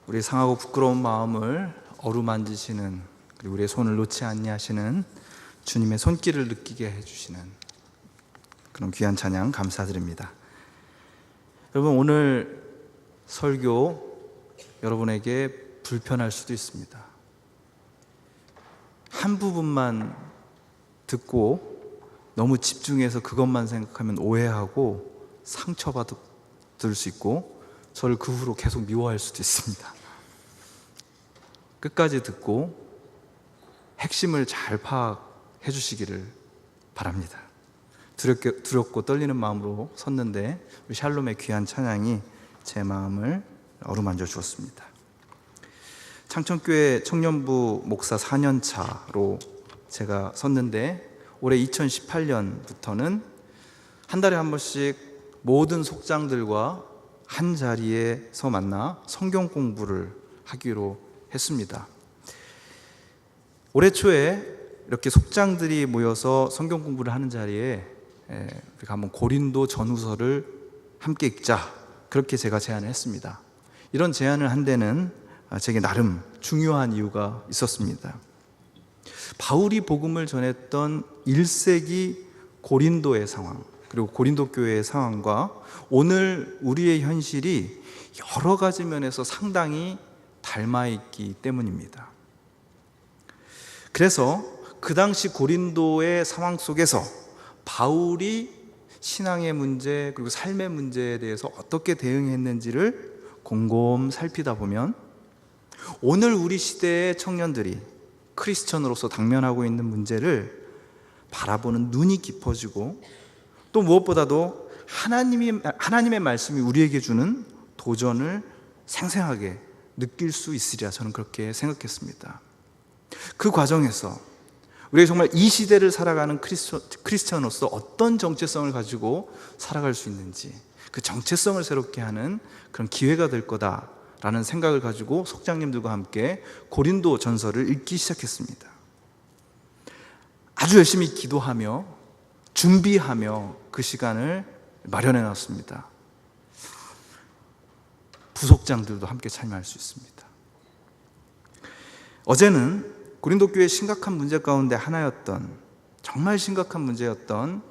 우리 상하고 부끄러운 마음을 어루만지시는, 그리고 우리의 손을 놓지 않냐하시는 주님의 손길을 느끼게 해주시는 그런 귀한 찬양 감사드립니다. 여러분, 오늘 설교 여러분에게 불편할 수도 있습니다. 한 부분만 듣고 너무 집중해서 그것만 생각하면 오해하고 상처받을 수 있고, 저를 그 후로 계속 미워할 수도 있습니다. 끝까지 듣고 핵심을 잘 파악해 주시기를 바랍니다. 두렵고 떨리는 마음으로 섰는데 우리 샬롬의 귀한 찬양이 제 마음을 어루만져 주었습니다. 창천교회 청년부 목사 4년차로 제가 섰는데, 올해 2018년부터는 한 달에 한 번씩 모든 속장들과 한 자리에서 만나 성경 공부를 하기로 했습니다. 올해 초에 이렇게 속장들이 모여서 성경 공부를 하는 자리에 우리가 한번 고린도 전후서를 함께 읽자, 그렇게 제가 제안을 했습니다. 이런 제안을 한 데는 제게 나름 중요한 이유가 있었습니다. 바울이 복음을 전했던 1세기 고린도의 상황, 그리고 고린도 교회의 상황과 오늘 우리의 현실이 여러 가지 면에서 상당히 닮아있기 때문입니다. 그래서 그 당시 고린도의 상황 속에서 바울이 신앙의 문제, 그리고 삶의 문제에 대해서 어떻게 대응했는지를 곰곰 살피다 보면 오늘 우리 시대의 청년들이 크리스천으로서 당면하고 있는 문제를 바라보는 눈이 깊어지고, 또 무엇보다도 하나님의 말씀이 우리에게 주는 도전을 생생하게 느낄 수 있으리라, 저는 그렇게 생각했습니다. 그 과정에서 우리가 정말 이 시대를 살아가는 크리스천으로서 어떤 정체성을 가지고 살아갈 수 있는지, 그 정체성을 새롭게 하는 그런 기회가 될 거다라는 생각을 가지고 속장님들과 함께 고린도 전서를 읽기 시작했습니다. 아주 열심히 기도하며 준비하며 그 시간을 마련해 놨습니다. 부속장들도 함께 참여할 수 있습니다. 어제는 고린도 교회의 심각한 문제 가운데 하나였던, 정말 심각한 문제였던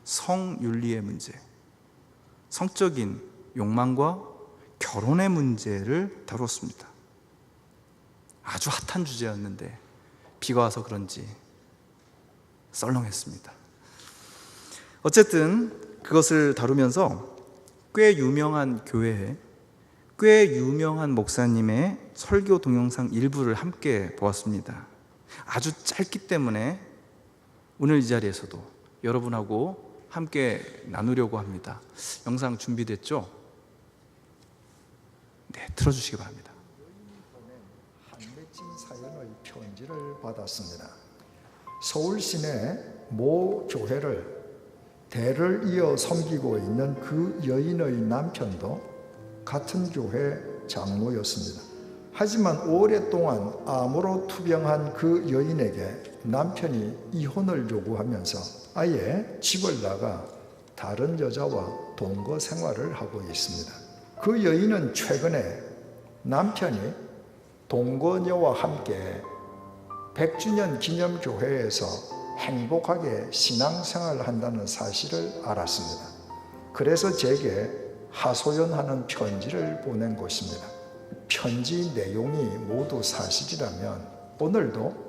성윤리의 문제, 성적인 욕망과 결혼의 문제를 다뤘습니다. 아주 핫한 주제였는데 비가 와서 그런지 썰렁했습니다. 어쨌든 그것을 다루면서 꽤 유명한 교회에 꽤 유명한 목사님의 설교 동영상 일부를 함께 보았습니다. 아주 짧기 때문에 오늘 이 자리에서도 여러분하고 함께 나누려고 합니다. 영상 준비됐죠? 네, 틀어주시기 바랍니다. 한맺힌 사연의 편지를 받았습니다. 서울 시내 모 교회를 대를 이어 섬기고 있는 그 여인의 남편도 같은 교회 장로였습니다. 하지만 오랫동안 암으로 투병한 그 여인에게 남편이 이혼을 요구하면서 아예 집을 나가 다른 여자와 동거 생활을 하고 있습니다. 그 여인은 최근에 남편이 동거녀와 함께 100주년 기념교회에서 행복하게 신앙생활을 한다는 사실을 알았습니다. 그래서 제게 하소연하는 편지를 보낸 것입니다. 편지 내용이 모두 사실이라면 오늘도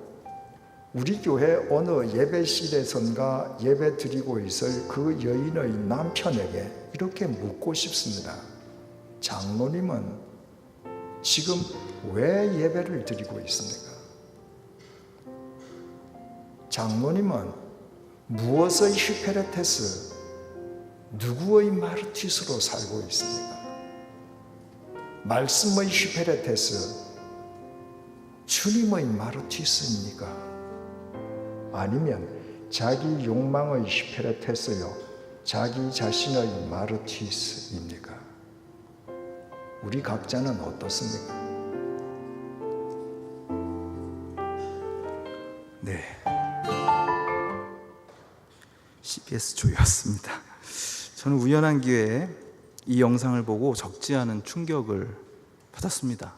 우리 교회 어느 예배실에선가 예배 드리고 있을 그 여인의 남편에게 이렇게 묻고 싶습니다. 장로님은 지금 왜 예배를 드리고 있습니까? 장로님은 무엇의 휘페레테스, 누구의 마르티스로 살고 있습니까? 말씀의 휘페레테스, 주님의 마르티스입니까? 아니면 자기 욕망의 휘페레테스요, 자기 자신의 마르티스입니까? 우리 각자는 어떻습니까? 네, CBS 조이였습니다. 저는 우연한 기회에 이 영상을 보고 적지 않은 충격을 받았습니다.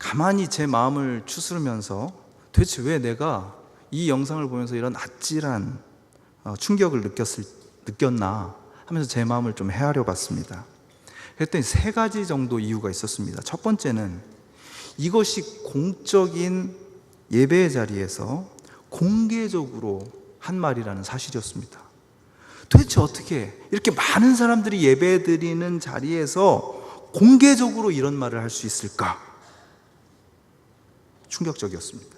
가만히 제 마음을 추스르면서 도대체 왜 내가 이 영상을 보면서 이런 아찔한 충격을 느꼈나 하면서 제 마음을 좀 헤아려 봤습니다. 그랬더니 3가지 정도 이유가 있었습니다. 첫 번째는 이것이 공적인 예배의 자리에서 공개적으로 한 말이라는 사실이었습니다. 도대체 어떻게 이렇게 많은 사람들이 예배 드리는 자리에서 공개적으로 이런 말을 할 수 있을까? 충격적이었습니다.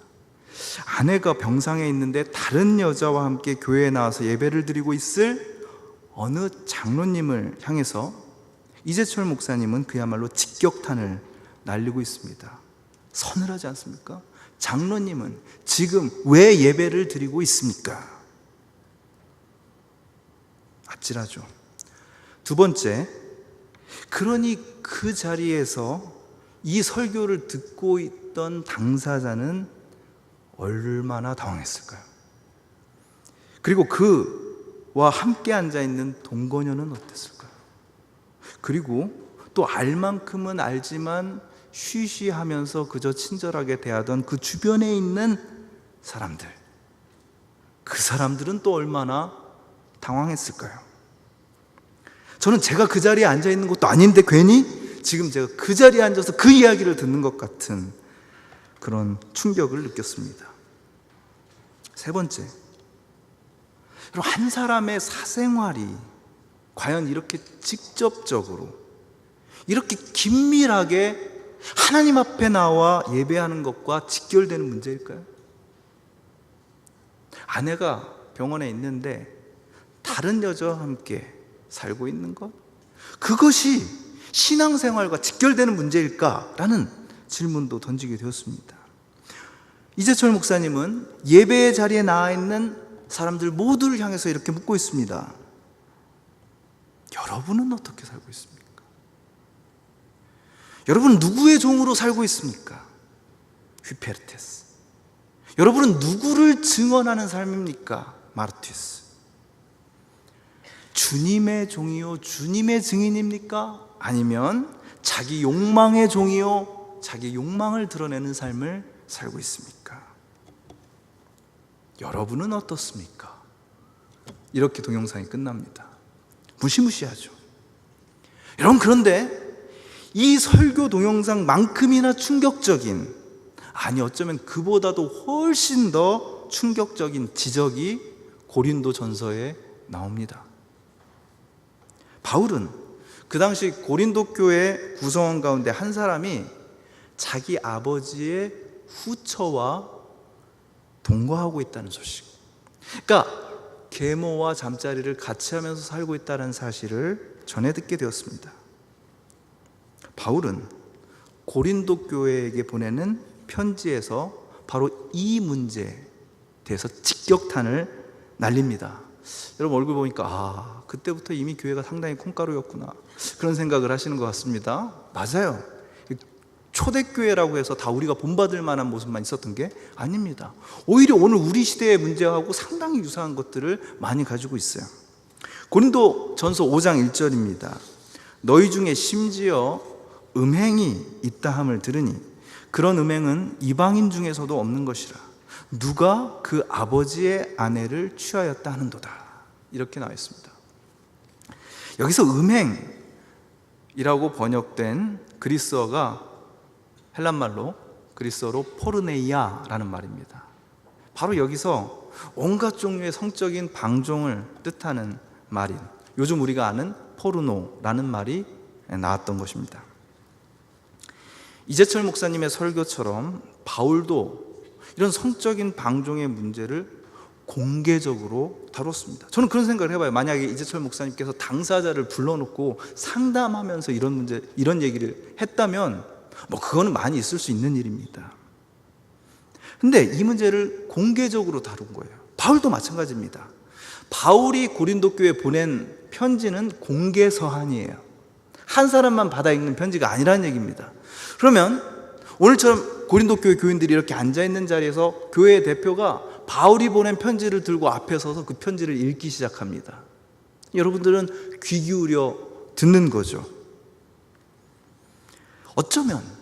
아내가 병상에 있는데 다른 여자와 함께 교회에 나와서 예배를 드리고 있을 어느 장로님을 향해서 이재철 목사님은 그야말로 직격탄을 날리고 있습니다. 서늘하지 않습니까? 장로님은 지금 왜 예배를 드리고 있습니까? 아찔하죠. 두 번째, 그러니 그 자리에서 이 설교를 듣고 있던 당사자는 얼마나 당황했을까요? 그리고 그와 함께 앉아있는 동거녀는 어땠을까요? 그리고 또 알 만큼은 알지만 쉬쉬하면서 그저 친절하게 대하던 그 주변에 있는 사람들, 그 사람들은 또 얼마나 당황했을까요? 저는 제가 그 자리에 앉아있는 것도 아닌데 괜히 지금 제가 그 자리에 앉아서 그 이야기를 듣는 것 같은 그런 충격을 느꼈습니다. 세 번째, 여러분, 한 사람의 사생활이 과연 이렇게 직접적으로, 이렇게 긴밀하게 하나님 앞에 나와 예배하는 것과 직결되는 문제일까요? 아내가 병원에 있는데 다른 여자와 함께 살고 있는 것, 그것이 신앙생활과 직결되는 문제일까라는 질문도 던지게 되었습니다. 이재철 목사님은 예배의 자리에 나와 있는 사람들 모두를 향해서 이렇게 묻고 있습니다. 여러분은 어떻게 살고 있습니까? 여러분은 누구의 종으로 살고 있습니까? 휘페르테스. 여러분은 누구를 증언하는 삶입니까? 마르티스. 주님의 종이요, 주님의 증인입니까? 아니면 자기 욕망의 종이요, 자기 욕망을 드러내는 삶을 살고 있습니까? 여러분은 어떻습니까? 이렇게 동영상이 끝납니다. 무시무시하죠. 여러분, 그런데 이 설교 동영상만큼이나 충격적인, 아니 어쩌면 그보다도 훨씬 더 충격적인 지적이 고린도 전서에 나옵니다. 바울은 그 당시 고린도 교회 구성원 가운데 한 사람이 자기 아버지의 후처와 동거하고 있다는 소식, 그러니까 계모와 잠자리를 같이 하면서 살고 있다는 사실을 전해 듣게 되었습니다. 바울은 고린도 교회에게 보내는 편지에서 바로 이 문제에 대해서 직격탄을 날립니다. 여러분, 얼굴 보니까 그때부터 이미 교회가 상당히 콩가루였구나, 그런 생각을 하시는 것 같습니다. 맞아요. 초대교회라고 해서 다 우리가 본받을 만한 모습만 있었던 게 아닙니다. 오히려 오늘 우리 시대의 문제하고 상당히 유사한 것들을 많이 가지고 있어요. 고린도 전서 5장 1절입니다. 너희 중에 심지어 음행이 있다 함을 들으니 그런 음행은 이방인 중에서도 없는 것이라 누가 그 아버지의 아내를 취하였다 하는도다. 이렇게 나와 있습니다. 여기서 음행이라고 번역된 그리스어가 헬란말로, 그리스어로 포르네이아라는 말입니다. 바로 여기서 온갖 종류의 성적인 방종을 뜻하는 말인, 요즘 우리가 아는 포르노라는 말이 나왔던 것입니다. 이재철 목사님의 설교처럼 바울도 이런 성적인 방종의 문제를 공개적으로 다뤘습니다. 저는 그런 생각을 해봐요. 만약에 이재철 목사님께서 당사자를 불러놓고 상담하면서 이런 얘기를 했다면 그거는 많이 있을 수 있는 일입니다. 근데 이 문제를 공개적으로 다룬 거예요. 바울도 마찬가지입니다. 바울이 고린도 교회에 보낸 편지는 공개 서한이에요. 한 사람만 받아 읽는 편지가 아니라는 얘기입니다. 그러면 오늘처럼 고린도 교회 교인들이 이렇게 앉아있는 자리에서 교회의 대표가 바울이 보낸 편지를 들고 앞에 서서 그 편지를 읽기 시작합니다. 여러분들은 귀 기울여 듣는 거죠. 어쩌면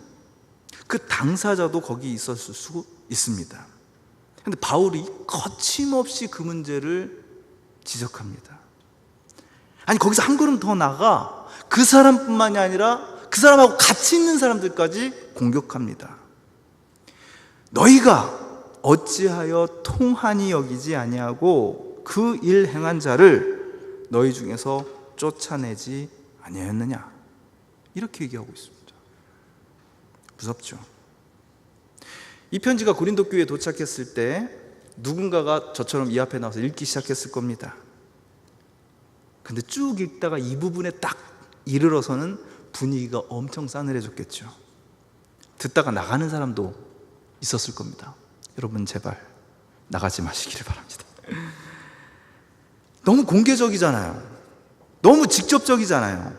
그 당사자도 거기 있었을 수 있습니다. 그런데 바울이 거침없이 그 문제를 지적합니다. 아니, 거기서 한 걸음 더 나가 그 사람뿐만이 아니라 그 사람하고 같이 있는 사람들까지 공격합니다. 너희가 어찌하여 통한이 여기지 아니하고 그 일 행한 자를 너희 중에서 쫓아내지 아니하였느냐, 이렇게 얘기하고 있습니다. 무섭죠? 이 편지가 고린도 교회에 도착했을 때 누군가가 저처럼 이 앞에 나와서 읽기 시작했을 겁니다. 근데 쭉 읽다가 이 부분에 딱 이르러서는 분위기가 엄청 싸늘해졌겠죠. 듣다가 나가는 사람도 있었을 겁니다. 여러분, 제발 나가지 마시기를 바랍니다. 너무 공개적이잖아요. 너무 직접적이잖아요.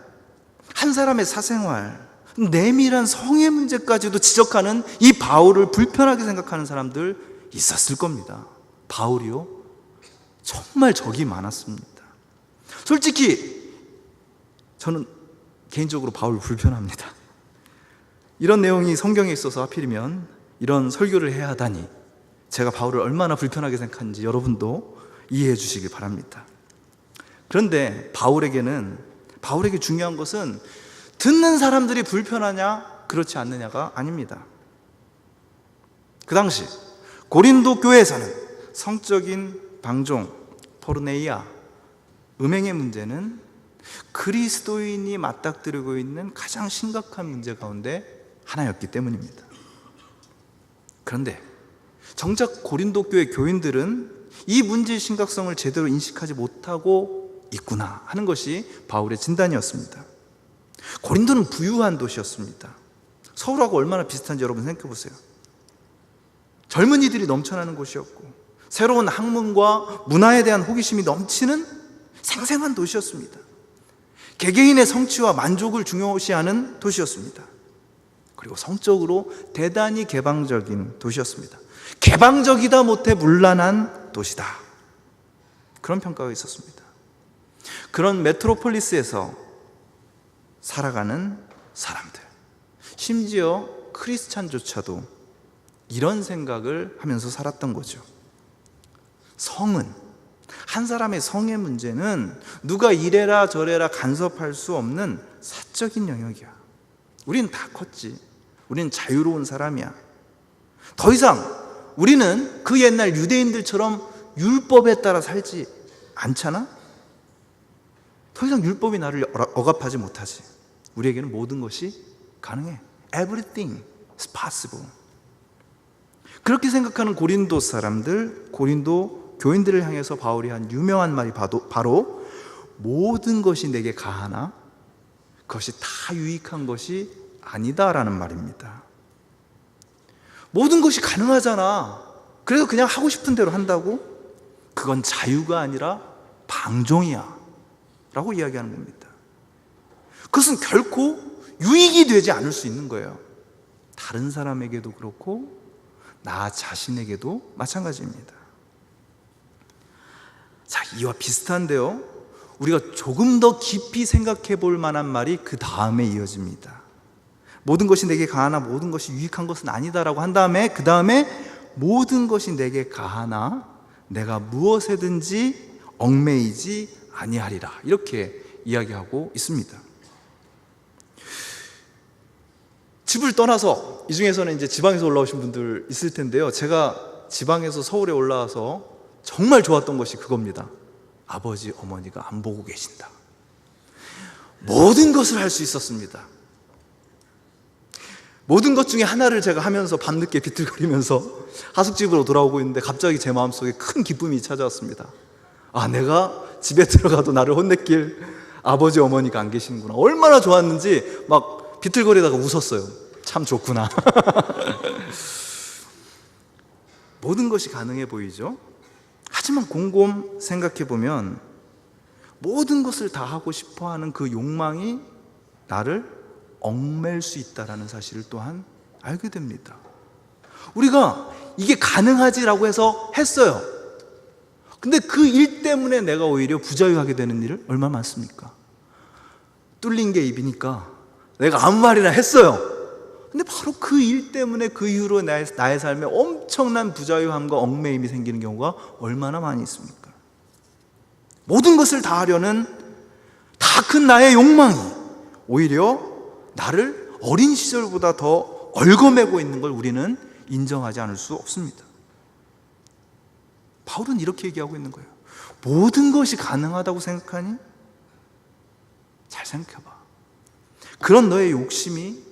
한 사람의 사생활, 내밀한 성의 문제까지도 지적하는 이 바울을 불편하게 생각하는 사람들 있었을 겁니다. 바울이요? 정말 적이 많았습니다. 솔직히 저는 개인적으로 바울을 불편합니다. 이런 내용이 성경에 있어서 하필이면 이런 설교를 해야 하다니 제가 바울을 얼마나 불편하게 생각하는지 여러분도 이해해 주시길 바랍니다. 그런데 바울에게 중요한 것은 듣는 사람들이 불편하냐 그렇지 않느냐가 아닙니다. 그 당시 고린도 교회에서는 성적인 방종, 포르네이아, 음행의 문제는 그리스도인이 맞닥뜨리고 있는 가장 심각한 문제 가운데 하나였기 때문입니다. 그런데 정작 고린도 교회 교인들은 이 문제의 심각성을 제대로 인식하지 못하고 있구나 하는 것이 바울의 진단이었습니다. 고린도는 부유한 도시였습니다. 서울하고 얼마나 비슷한지 여러분 생각해 보세요. 젊은이들이 넘쳐나는 곳이었고 새로운 학문과 문화에 대한 호기심이 넘치는 생생한 도시였습니다. 개개인의 성취와 만족을 중요시하는 도시였습니다. 그리고 성적으로 대단히 개방적인 도시였습니다. 개방적이다 못해 문란한 도시다, 그런 평가가 있었습니다. 그런 메트로폴리스에서 살아가는 사람들, 심지어 크리스찬조차도 이런 생각을 하면서 살았던 거죠. 한 사람의 성의 문제는 누가 이래라 저래라 간섭할 수 없는 사적인 영역이야. 우린 다 컸지. 우린 자유로운 사람이야. 더 이상 우리는 그 옛날 유대인들처럼 율법에 따라 살지 않잖아? 더 이상 율법이 나를 억압하지 못하지. 우리에게는 모든 것이 가능해. Everything is possible. 그렇게 생각하는 고린도 사람들, 고린도 교인들을 향해서 바울이 한 유명한 말이 바로 모든 것이 내게 가하나 그것이 다 유익한 것이 아니다라는 말입니다. 모든 것이 가능하잖아. 그래서 그냥 하고 싶은 대로 한다고? 그건 자유가 아니라 방종이야 라고 이야기하는 겁니다. 그것은 결코 유익이 되지 않을 수 있는 거예요. 다른 사람에게도 그렇고 나 자신에게도 마찬가지입니다. 자, 이와 비슷한데요, 우리가 조금 더 깊이 생각해 볼 만한 말이 그 다음에 이어집니다. 모든 것이 내게 가하나 모든 것이 유익한 것은 아니다라고 한 다음에 그 다음에 모든 것이 내게 가하나 내가 무엇에든지 얽매이지 아니하리라, 이렇게 이야기하고 있습니다. 집을 떠나서 이 중에서는 이제 지방에서 올라오신 분들 있을 텐데요, 제가 지방에서 서울에 올라와서 정말 좋았던 것이 그겁니다. 아버지 어머니가 안 보고 계신다. 모든 것을 할 수 있었습니다. 모든 것 중에 하나를 제가 하면서 밤늦게 비틀거리면서 하숙집으로 돌아오고 있는데 갑자기 제 마음속에 큰 기쁨이 찾아왔습니다. 아, 내가 집에 들어가도 나를 혼내길 아버지 어머니가 안 계시는구나. 얼마나 좋았는지 막 비틀거리다가 웃었어요. 참 좋구나. 모든 것이 가능해 보이죠? 하지만 곰곰 생각해 보면 모든 것을 다 하고 싶어하는 그 욕망이 나를 얽맬 수 있다는 사실을 또한 알게 됩니다. 우리가 이게 가능하지라고 해서 했어요. 근데 그 일 때문에 내가 오히려 부자유하게 되는 일을 얼마나 많습니까? 뚫린 게 입이니까 내가 아무 말이나 했어요. 근데 바로 그 일 때문에 그 이후로 나의 삶에 엄청난 부자유함과 얽매임이 생기는 경우가 얼마나 많이 있습니까? 모든 것을 다 하려는 다 큰 나의 욕망이 오히려 나를 어린 시절보다 더 얽어매고 있는 걸 우리는 인정하지 않을 수 없습니다. 바울은 이렇게 얘기하고 있는 거예요. 모든 것이 가능하다고 생각하니? 잘 생각해봐. 그런 너의 욕심이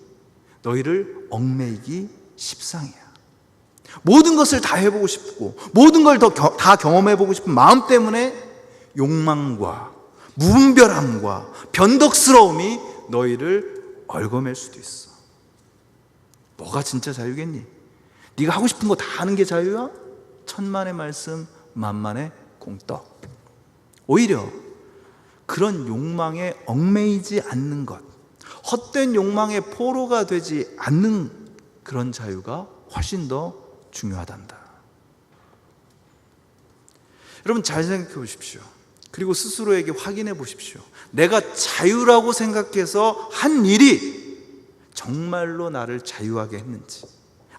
너희를 얽매이기 십상이야. 모든 것을 다 해보고 싶고 모든 걸 다 경험해보고 싶은 마음 때문에 욕망과 무분별함과 변덕스러움이 너희를 얽어맬 수도 있어. 뭐가 진짜 자유겠니? 네가 하고 싶은 거 다 하는 게 자유야? 천만의 말씀 만만의 공떡. 오히려 그런 욕망에 얽매이지 않는 것, 헛된 욕망의 포로가 되지 않는 그런 자유가 훨씬 더 중요하단다. 여러분 잘 생각해 보십시오. 그리고 스스로에게 확인해 보십시오. 내가 자유라고 생각해서 한 일이 정말로 나를 자유하게 했는지,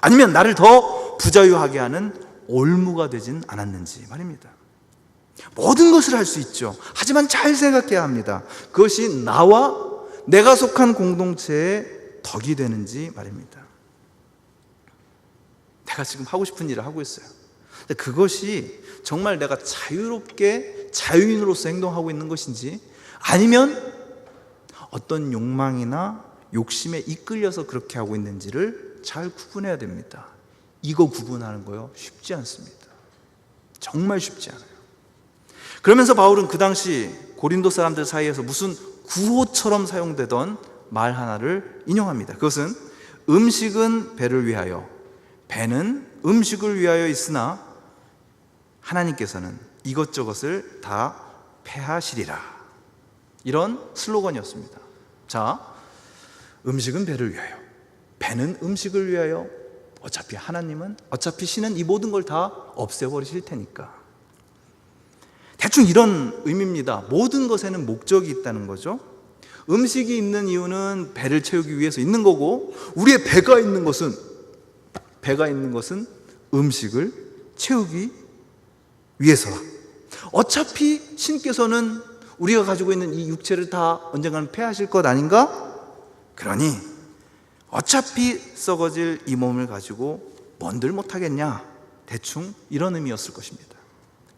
아니면 나를 더 부자유하게 하는 올무가 되진 않았는지 말입니다. 모든 것을 할 수 있죠. 하지만 잘 생각해야 합니다. 그것이 나와 내가 속한 공동체의 덕이 되는지 말입니다. 내가 지금 하고 싶은 일을 하고 있어요. 근데 그것이 정말 내가 자유롭게 자유인으로서 행동하고 있는 것인지, 아니면 어떤 욕망이나 욕심에 이끌려서 그렇게 하고 있는지를 잘 구분해야 됩니다. 이거 구분하는 거요 쉽지 않습니다. 정말 쉽지 않아요. 그러면서 바울은 그 당시 고린도 사람들 사이에서 무슨 구호처럼 사용되던 말 하나를 인용합니다. 그것은 음식은 배를 위하여, 배는 음식을 위하여 있으나 하나님께서는 이것저것을 다 패하시리라. 이런 슬로건이었습니다. 자, 음식은 배를 위하여, 배는 음식을 위하여. 어차피 신은 이 모든 걸 다 없애버리실 테니까. 대충 이런 의미입니다. 모든 것에는 목적이 있다는 거죠. 음식이 있는 이유는 배를 채우기 위해서 있는 거고, 우리의 배가 있는 것은 음식을 채우기 위해서다. 어차피 신께서는 우리가 가지고 있는 이 육체를 다 언젠가는 패하실 것 아닌가? 그러니 어차피 썩어질 이 몸을 가지고 뭔들 못하겠냐? 대충 이런 의미였을 것입니다.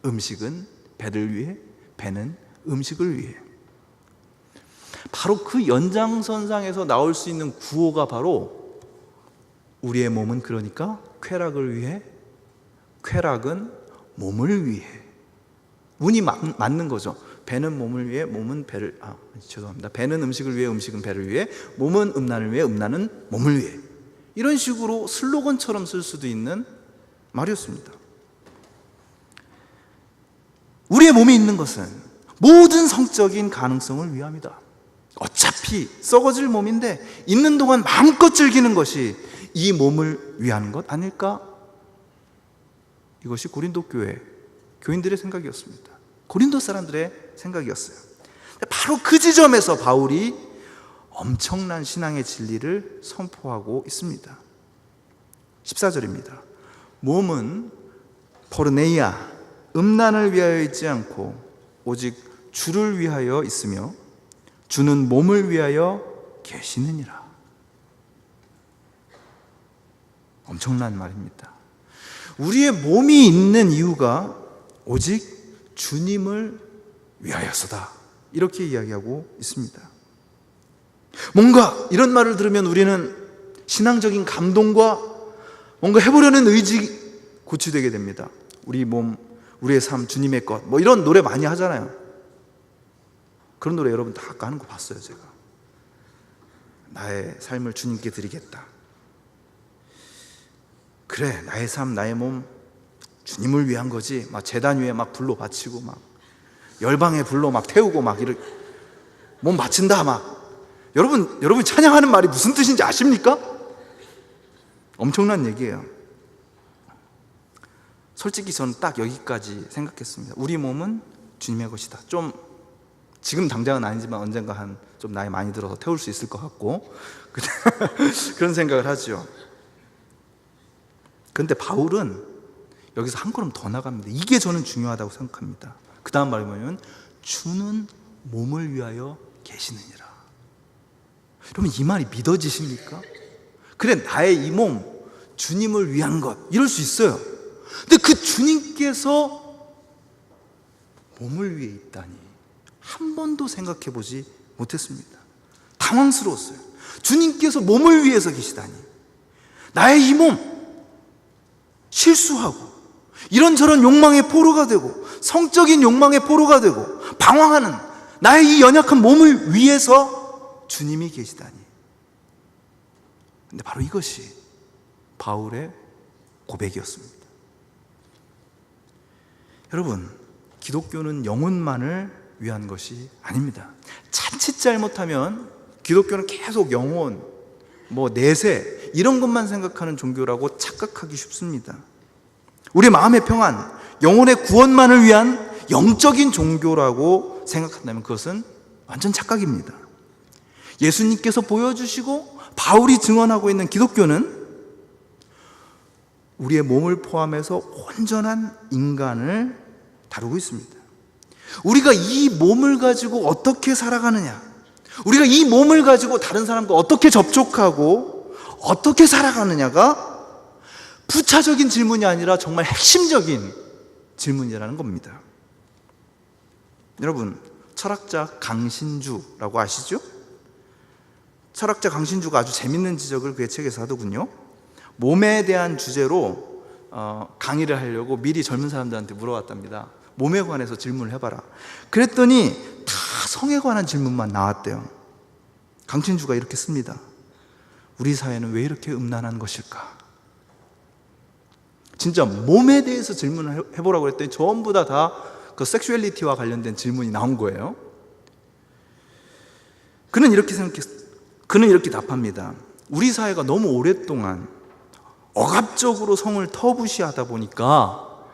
음식은 배를 위해, 배는 음식을 위해. 바로 그 연장선상에서 나올 수 있는 구호가 바로 우리의 몸은 그러니까 쾌락을 위해, 쾌락은 몸을 위해. 운이 맞는 거죠. 배는 몸을 위해, 몸은 배를, 배는 음식을 위해, 음식은 배를 위해, 몸은 음란을 위해, 음란은 몸을 위해. 이런 식으로 슬로건처럼 쓸 수도 있는 말이었습니다. 우리의 몸이 있는 것은 모든 성적인 가능성을 위함이다. 어차피 썩어질 몸인데 있는 동안 마음껏 즐기는 것이 이 몸을 위한 것 아닐까? 이것이 고린도 교회 교인들의 생각이었습니다. 고린도 사람들의 생각이었어요. 바로 그 지점에서 바울이 엄청난 신앙의 진리를 선포하고 있습니다. 14절입니다. 몸은 포르네이아, 음란을 위하여 있지 않고 오직 주를 위하여 있으며 주는 몸을 위하여 계시느니라. 엄청난 말입니다. 우리의 몸이 있는 이유가 오직 주님을 위하여서다. 이렇게 이야기하고 있습니다. 뭔가 이런 말을 들으면 우리는 신앙적인 감동과 뭔가 해보려는 의지 고취되게 됩니다. 우리 몸, 우리의 삶, 주님의 것, 뭐 이런 노래 많이 하잖아요. 그런 노래 여러분 다 아까 하는 거 봤어요. 제가 나의 삶을 주님께 드리겠다. 그래, 나의 삶, 나의 몸 주님을 위한 거지. 막 제단 위에 막 불로 바치고 막 열방에 불로 막 태우고 막 이렇게 몸 바친다 막. 여러분 찬양하는 말이 무슨 뜻인지 아십니까? 엄청난 얘기예요. 솔직히 저는 딱 여기까지 생각했습니다. 우리 몸은 주님의 것이다. 좀 지금 당장은 아니지만 언젠가 한 좀 나이 많이 들어서 태울 수 있을 것 같고 그런 생각을 하죠. 그런데 바울은 여기서 한 걸음 더 나갑니다. 이게 저는 중요하다고 생각합니다. 그 다음 말이 뭐냐면 주는 몸을 위하여 계시느니라. 여러분 이 말이 믿어지십니까? 그래 나의 이 몸 주님을 위한 것 이럴 수 있어요. 근데 그 주님께서 몸을 위해 있다니 한 번도 생각해 보지 못했습니다. 당황스러웠어요. 주님께서 몸을 위해서 계시다니. 나의 이 몸 실수하고 이런저런 욕망의 포로가 되고 성적인 욕망의 포로가 되고 방황하는 나의 이 연약한 몸을 위해서 주님이 계시다니. 근데 바로 이것이 바울의 고백이었습니다. 여러분, 기독교는 영혼만을 위한 것이 아닙니다. 자칫 잘못하면 기독교는 계속 영혼, 내세 이런 것만 생각하는 종교라고 착각하기 쉽습니다. 우리 마음의 평안, 영혼의 구원만을 위한 영적인 종교라고 생각한다면 그것은 완전 착각입니다. 예수님께서 보여주시고 바울이 증언하고 있는 기독교는 우리의 몸을 포함해서 온전한 인간을 다루고 있습니다. 우리가 이 몸을 가지고 어떻게 살아가느냐, 우리가 이 몸을 가지고 다른 사람과 어떻게 접촉하고 어떻게 살아가느냐가 부차적인 질문이 아니라 정말 핵심적인 질문이라는 겁니다. 여러분, 철학자 강신주라고 아시죠? 철학자 강신주가 아주 재밌는 지적을 그의 책에서 하더군요. 몸에 대한 주제로 강의를 하려고 미리 젊은 사람들한테 물어봤답니다. 몸에 관해서 질문을 해봐라. 그랬더니 다 성에 관한 질문만 나왔대요. 강신주가 이렇게 씁니다. 우리 사회는 왜 이렇게 음란한 것일까? 진짜 몸에 대해서 질문을 해보라고 그랬더니 전부 다 그 섹슈얼리티와 관련된 질문이 나온 거예요. 그는 이렇게 답합니다. 우리 사회가 너무 오랫동안 억압적으로 성을 터부시하다 보니까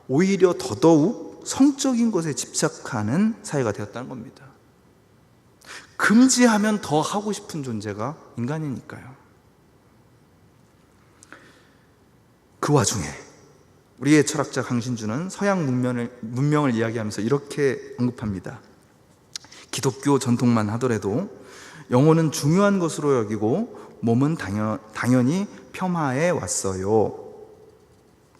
오히려 더더욱 성적인 것에 집착하는 사회가 되었다는 겁니다. 금지하면 더 하고 싶은 존재가 인간이니까요. 그 와중에 우리의 철학자 강신주는 서양 문명을 이야기하면서 이렇게 언급합니다. 기독교 전통만 하더라도 영혼은 중요한 것으로 여기고 몸은 당연히 폄하해 왔어요.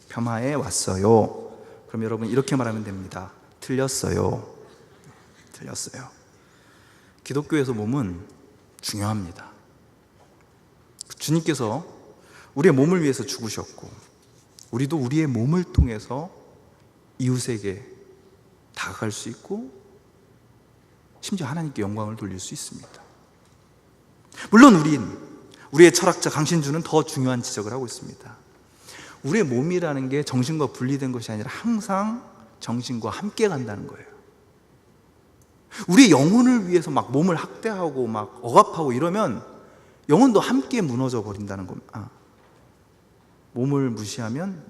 폄하해 왔어요. 그럼 여러분 이렇게 말하면 됩니다. 틀렸어요. 기독교에서 몸은 중요합니다. 주님께서 우리의 몸을 위해서 죽으셨고 우리도 우리의 몸을 통해서 이웃에게 다가갈 수 있고 심지어 하나님께 영광을 돌릴 수 있습니다. 물론 우리의 철학자 강신주는 더 중요한 지적을 하고 있습니다. 우리의 몸이라는 게 정신과 분리된 것이 아니라 항상 정신과 함께 간다는 거예요. 우리의 영혼을 위해서 막 몸을 학대하고 막 억압하고 이러면 영혼도 함께 무너져 버린다는 겁니다. 몸을 무시하면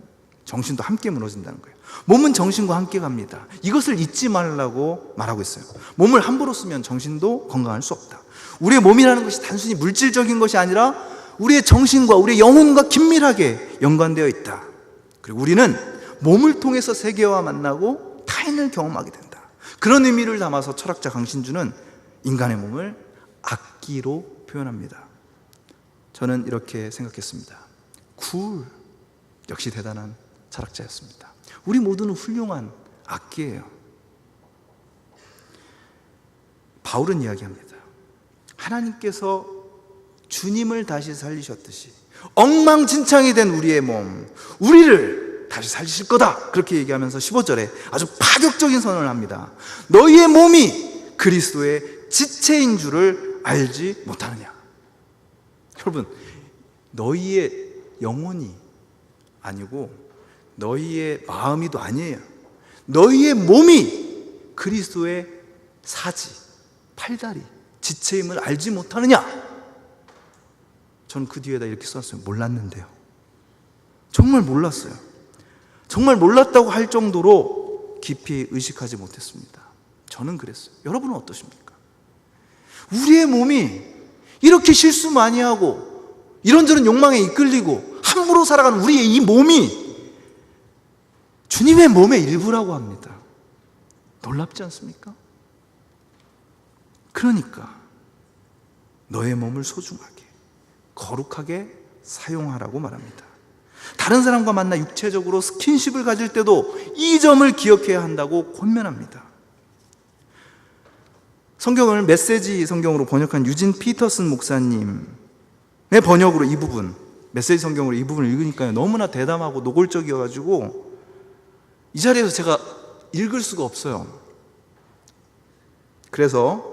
정신도 함께 무너진다는 거예요. 몸은 정신과 함께 갑니다. 이것을 잊지 말라고 말하고 있어요. 몸을 함부로 쓰면 정신도 건강할 수 없다. 우리의 몸이라는 것이 단순히 물질적인 것이 아니라 우리의 정신과 우리의 영혼과 긴밀하게 연관되어 있다. 그리고 우리는 몸을 통해서 세계와 만나고 타인을 경험하게 된다. 그런 의미를 담아서 철학자 강신주는 인간의 몸을 악기로 표현합니다. 저는 이렇게 생각했습니다. 역시 대단한 철학자였습니다. 우리 모두는 훌륭한 악기예요. 바울은 이야기합니다. 하나님께서 주님을 다시 살리셨듯이 엉망진창이 된 우리의 몸, 우리를 다시 살리실 거다. 그렇게 얘기하면서 15절에 아주 파격적인 선언을 합니다. 너희의 몸이 그리스도의 지체인 줄을 알지 못하느냐. 여러분, 너희의 영혼이 아니고 너희의 마음이도 아니에요. 너희의 몸이 그리스도의 사지, 팔다리, 지체임을 알지 못하느냐. 저는 그 뒤에다 이렇게 썼어요. 몰랐는데요. 정말 몰랐어요. 정말 몰랐다고 할 정도로 깊이 의식하지 못했습니다. 저는 그랬어요. 여러분은 어떠십니까? 우리의 몸이 이렇게 실수 많이 하고 이런저런 욕망에 이끌리고 함부로 살아가는 우리의 이 몸이 주님의 몸의 일부라고 합니다. 놀랍지 않습니까? 그러니까 너의 몸을 소중하게, 거룩하게 사용하라고 말합니다. 다른 사람과 만나 육체적으로 스킨십을 가질 때도 이 점을 기억해야 한다고 권면합니다. 성경을 메시지 성경으로 번역한 유진 피터슨 목사님의 번역으로 이 부분, 메시지 성경으로 이 부분을 읽으니까요, 너무나 대담하고 노골적이어가지고 이 자리에서 제가 읽을 수가 없어요. 그래서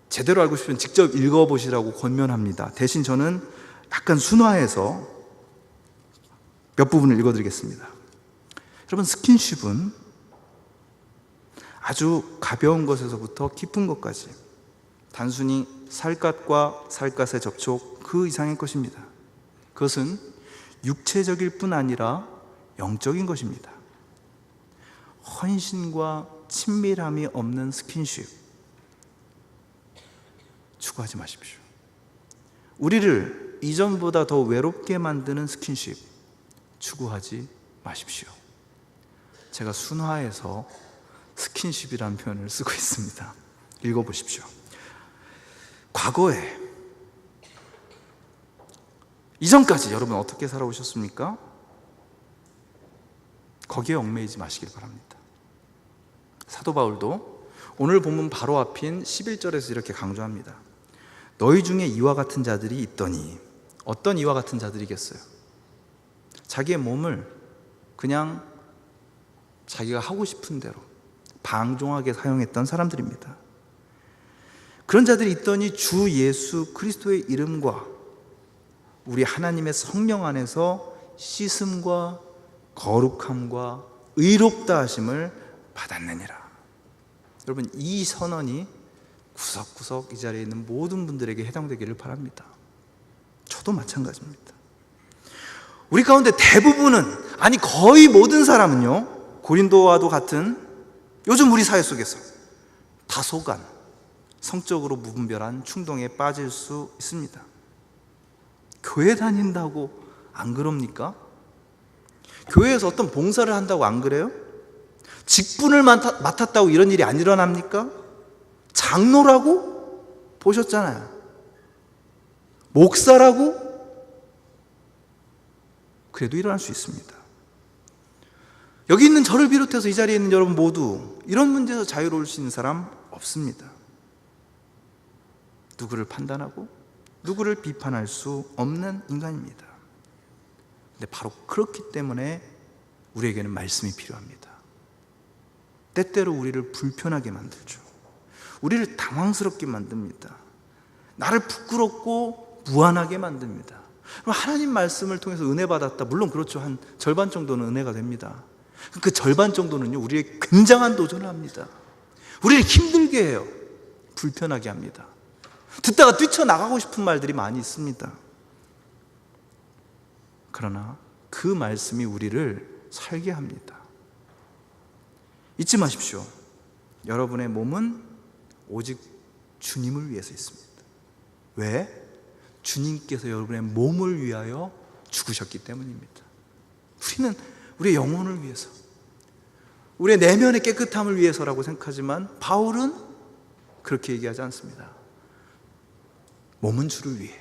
제대로 알고 싶으면 직접 읽어보시라고 권면합니다. 대신 저는 약간 순화해서 몇 부분을 읽어드리겠습니다. 여러분, 스킨십은 아주 가벼운 것에서부터 깊은 것까지 단순히 살갗과 살갗의 접촉 그 이상의 것입니다. 그것은 육체적일 뿐 아니라 영적인 것입니다. 헌신과 친밀함이 없는 스킨십 추구하지 마십시오. 우리를 이전보다 더 외롭게 만드는 스킨십 추구하지 마십시오. 제가 순화해서 스킨십이라는 표현을 쓰고 있습니다. 읽어보십시오. 과거에 이전까지 여러분 어떻게 살아오셨습니까? 거기에 얽매이지 마시길 바랍니다. 사도 바울도 오늘 본문 바로 앞인 11절에서 이렇게 강조합니다. 너희 중에 이와 같은 자들이 있더니. 어떤 이와 같은 자들이겠어요? 자기의 몸을 그냥 자기가 하고 싶은 대로 방종하게 사용했던 사람들입니다. 그런 자들이 있더니 주 예수 그리스도의 이름과 우리 하나님의 성령 안에서 씻음과 거룩함과 의롭다 하심을 받았느니라. 여러분, 이 선언이 구석구석 이 자리에 있는 모든 분들에게 해당되기를 바랍니다. 저도 마찬가지입니다. 우리 가운데 대부분은, 아니 거의 모든 사람은요, 고린도와도 같은 요즘 우리 사회 속에서 다소간 성적으로 무분별한 충동에 빠질 수 있습니다. 교회 다닌다고 안 그럽니까? 교회에서 어떤 봉사를 한다고 안 그래요? 직분을 맡았다고 이런 일이 안 일어납니까? 장로라고 보셨잖아요. 목사라고 그래도 일어날 수 있습니다. 여기 있는 저를 비롯해서 이 자리에 있는 여러분 모두 이런 문제에서 자유로울 수 있는 사람 없습니다. 누구를 판단하고 누구를 비판할 수 없는 인간입니다. 근데 바로 그렇기 때문에 우리에게는 말씀이 필요합니다. 때때로 우리를 불편하게 만들죠. 우리를 당황스럽게 만듭니다. 나를 부끄럽고 무안하게 만듭니다. 하나님 말씀을 통해서 은혜 받았다, 물론 그렇죠. 한 절반 정도는 은혜가 됩니다. 그 절반 정도는요, 우리의 굉장한 도전을 합니다. 우리를 힘들게 해요. 불편하게 합니다. 듣다가 뛰쳐나가고 싶은 말들이 많이 있습니다. 그러나 그 말씀이 우리를 살게 합니다. 잊지 마십시오. 여러분의 몸은 오직 주님을 위해서 있습니다. 왜? 주님께서 여러분의 몸을 위하여 죽으셨기 때문입니다. 우리는 우리의 영혼을 위해서, 우리의 내면의 깨끗함을 위해서라고 생각하지만 바울은 그렇게 얘기하지 않습니다. 몸은 주를 위해,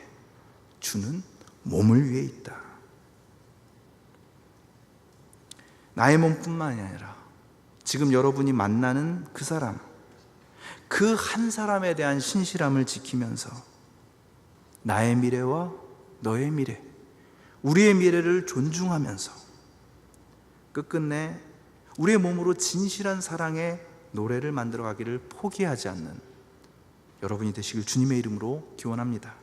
주는 몸을 위해 있다. 나의 몸뿐만이 아니라 지금 여러분이 만나는 그 사람, 그 한 사람에 대한 신실함을 지키면서 나의 미래와 너의 미래, 우리의 미래를 존중하면서 끝끝내 우리의 몸으로 진실한 사랑의 노래를 만들어가기를 포기하지 않는 여러분이 되시길 주님의 이름으로 기원합니다.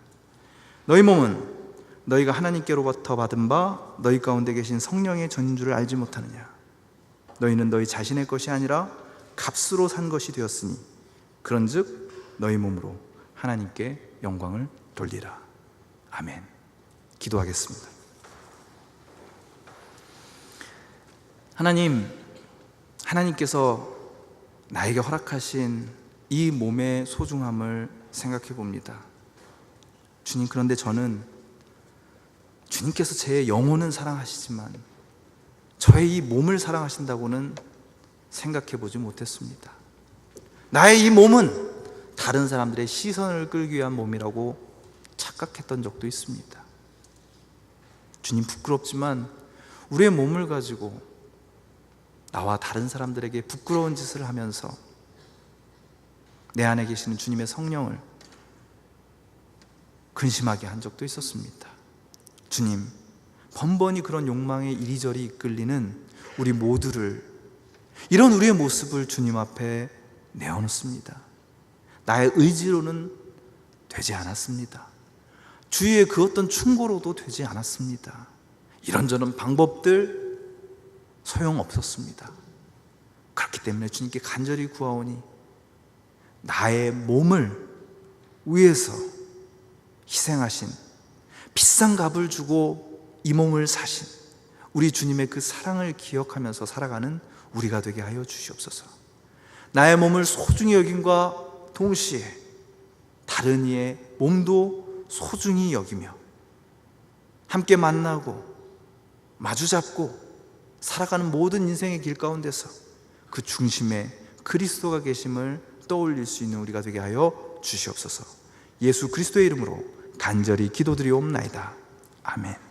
너희 몸은 너희가 하나님께로부터 받은 바 너희 가운데 계신 성령의 전인 줄을 알지 못하느냐? 너희는 너희 자신의 것이 아니라 값으로 산 것이 되었으니 그런즉 너희 몸으로 하나님께 영광을 돌리라. 아멘. 기도하겠습니다. 하나님께서 나에게 허락하신 이 몸의 소중함을 생각해 봅니다. 주님, 그런데 저는 주님께서 제 영혼은 사랑하시지만 저의 이 몸을 사랑하신다고는 생각해 보지 못했습니다. 나의 이 몸은 다른 사람들의 시선을 끌기 위한 몸이라고 착각했던 적도 있습니다. 주님, 부끄럽지만 우리의 몸을 가지고 나와 다른 사람들에게 부끄러운 짓을 하면서 내 안에 계시는 주님의 성령을 근심하게 한 적도 있었습니다. 주님, 번번이 그런 욕망에 이리저리 이끌리는 우리 모두를, 이런 우리의 모습을 주님 앞에 내어놓습니다. 나의 의지로는 되지 않았습니다. 주위의 그 어떤 충고로도 되지 않았습니다. 이런저런 방법들 소용없었습니다. 그렇기 때문에 주님께 간절히 구하오니 나의 몸을 위해서 희생하신, 비싼 값을 주고 이 몸을 사신 우리 주님의 그 사랑을 기억하면서 살아가는 우리가 되게 하여 주시옵소서. 나의 몸을 소중히 여김과 동시에 다른 이의 몸도 소중히 여기며 함께 만나고 마주잡고 살아가는 모든 인생의 길 가운데서 그 중심에 그리스도가 계심을 떠올릴 수 있는 우리가 되게 하여 주시옵소서. 예수 그리스도의 이름으로 간절히 기도드리옵나이다. 아멘.